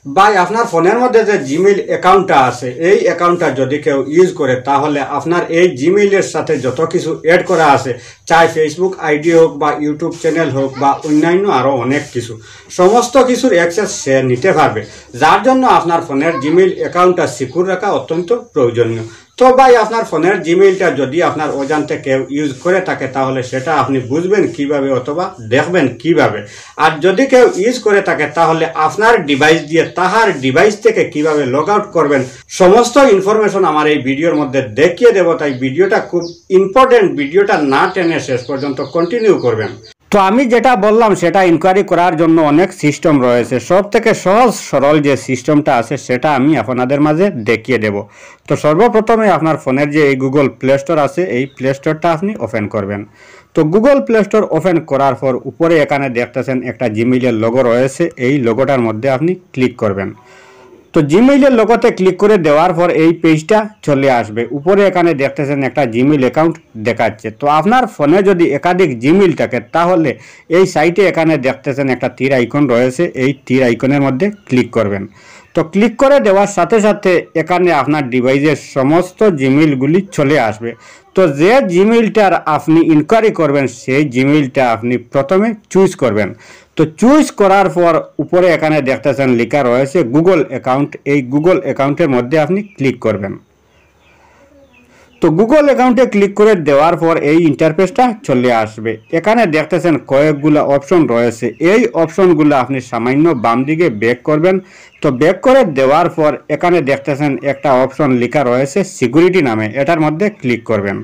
ভাই আপনার ফোনের মধ্যে যে জিমেইল অ্যাকাউন্টটা আছে এই অ্যাকাউন্টটা যদি কেউ ইউজ করে তাহলে আপনার এই জিমেইলের সাথে যত কিছু এড করা আছে চাই ফেসবুক আইডি হোক বা ইউটিউব চ্যানেল হোক বা অন্যান্য আরও অনেক কিছু সমস্ত কিছুর অ্যাক্সেস সে নিতে পারবে, যার জন্য আপনার ফোনের জিমেইল অ্যাকাউন্টটা সিকিউর রাখা অত্যন্ত প্রয়োজনীয়। তো ভাই আপনার ফোনের জিমেইলটা যদি আপনার অজান্তে কেউ ইউজ করে থাকে তাহলে সেটা আপনি বুঝবেন কিভাবে অথবা দেখবেন কিভাবে, আর যদি কেউ ইউজ করে থাকে তাহলে আপনার ডিভাইস দিয়ে তাহার ডিভাইস থেকে কিভাবে লগ আউট করবেন সমস্ত ইনফরমেশন আমার এই ভিডিওর মধ্যে দেখিয়ে দেব। তাই ভিডিওটা খুব ইম্পর্টেন্ট, ভিডিওটা না টেনে শেষ পর্যন্ত কন্টিনিউ করবেন। তো আমি যেটা বললাম সেটা ইনকোয়ারি করার জন্য অনেক সিস্টেম রয়েছে, সব থেকে সহজ সরল যে সিস্টেমটা আছে সেটা আমি আপনাদের মাঝে দেখিয়ে দেব। তো সর্বপ্রথমে আপনার ফোনের যে এই গুগল প্লে স্টোর আছে এই প্লে স্টোরটা আপনি ওপেন করবেন। তো গুগল প্লে স্টোর ওপেন করার পর উপরে এখানে দেখতেছেন একটা জিমেইলের লোগো রয়েছে, এই লোগোটার মধ্যে আপনি ক্লিক করবেন। তো জিমেইলের লোগোতে ক্লিক করে দেওয়ার পর এই পেজটা চলে আসবে। উপরে এখানে দেখতেছেন একটা জিমেইল অ্যাকাউন্ট দেখাচ্ছে। তো আপনার ফোনে যদি একাধিক জিমেইল থাকে তাহলে এই সাইটে এখানে দেখতেছেন একটা তীর আইকন রয়েছে, এই তীর আইকনের মধ্যে ক্লিক করবেন। তো ক্লিক করে দেওয়ার সাথে সাথে এখানে আপনার ডিভাইসের সমস্ত জিমেইলগুলি চলে আসবে। তো যে জিমেইলটার আপনি ইনকোয়ারি করবেন সেই জিমেইলটা আপনি প্রথমে চুজ করবেন। তো চুজ করার পর উপরে এখানে দেখতেছেন লেখা রয়েছে গুগল অ্যাকাউন্ট, এই গুগল অ্যাকাউন্টের মধ্যে আপনি ক্লিক করবেন। তো গুগল অ্যাকাউন্টে ক্লিক করে দেওয়ার পর এই ইন্টারফেসটা চলে আসবে। এখানে দেখতেছেন কয়েকগুলো অপশন রয়েছে, এই অপশনগুলো আপনি সামান্য বাম দিকে ব্যাক করবেন। তো ব্যাক করে দেওয়ার পর এখানে দেখতেছেন একটা অপশন লেখা রয়েছে সিকিউরিটি নামে, এটার মধ্যে ক্লিক করবেন।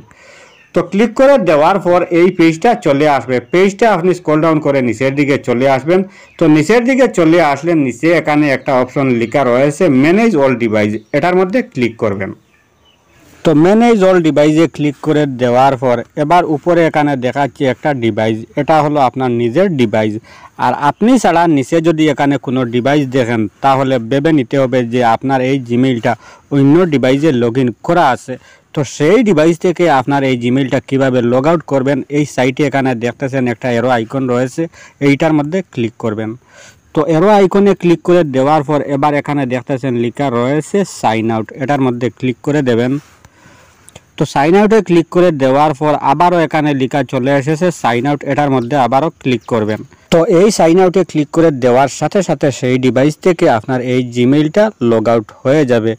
তো ক্লিক করে দেওয়ার পর এই পেজটা চলে আসবে। পেজটা আপনি স্ক্রল ডাউন করে নিচের দিকে চলে আসবেন। তো নিচের দিকে চলে আসলে নিচে এখানে একটা অপশন লেখা রয়েছে ম্যানেজ অল ডিভাইস, এটার মধ্যে ক্লিক করবেন। তো ম্যানেজ অল ডিভাইসে ক্লিক করে দেওয়ার পর এবার উপরে এখানে দেখাচ্ছে একটা ডিভাইস, এটা হলো আপনার নিজের ডিভাইস। আর আপনি ছাড়া নিচে যদি এখানে কোনো ডিভাইস দেখেন তাহলে ভেবে নিতে হবে যে আপনার এই জিমেইলটা অন্য ডিভাইসে লগ ইন করা আছে। তো সেই ডিভাইস থেকে আপনার এই জিমেইলটা কিভাবে লগ আউট করবেন এই সাইটে এখানে দেখতেছেন একটা এরো আইকন রয়েছে, এইটার মধ্যে ক্লিক করবেন। তো এরো আইকনে ক্লিক করে দেওয়ার পর এবার এখানে দেখতেছেন লেখা রয়েছে সাইন আউট, এটার মধ্যে ক্লিক করে দেবেন। তো সাইন আউটে ক্লিক করে দেওয়ার পর আবারও এখানে লেখা চলে এসেছে সাইন আউট, এটার মধ্যে আবারও ক্লিক করবেন। তো এই সাইন আউটে ক্লিক করে দেওয়ার সাথে সাথে সেই ডিভাইস থেকে আপনার এই জিমেইলটা লগ আউট হয়ে যাবে।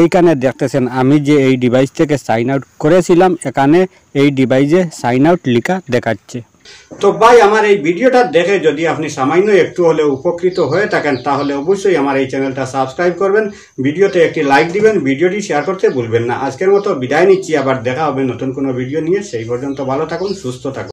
এইখানে দেখতেছেন আমি যে এই ডিভাইস থেকে সাইন আউট করেছিলাম এখানে এই ডিভাইসে সাইন আউট লেখা দেখাচ্ছে। তো ভাই আমার এই ভিডিওটা দেখে যদি আপনি সামান্য একটু হলেও উপকৃত হয়ে থাকেন তাহলে অবশ্যই আমার এই চ্যানেলটা সাবস্ক্রাইব করবেন, ভিডিওতে একটি লাইক দিবেন, ভিডিওটি শেয়ার করতে ভুলবেন না। আজকের মতো বিদায় নিচ্ছি, আবার দেখা হবে নতুন কোনো ভিডিও নিয়ে। সেই পর্যন্ত ভালো থাকুন, সুস্থ থাকুন।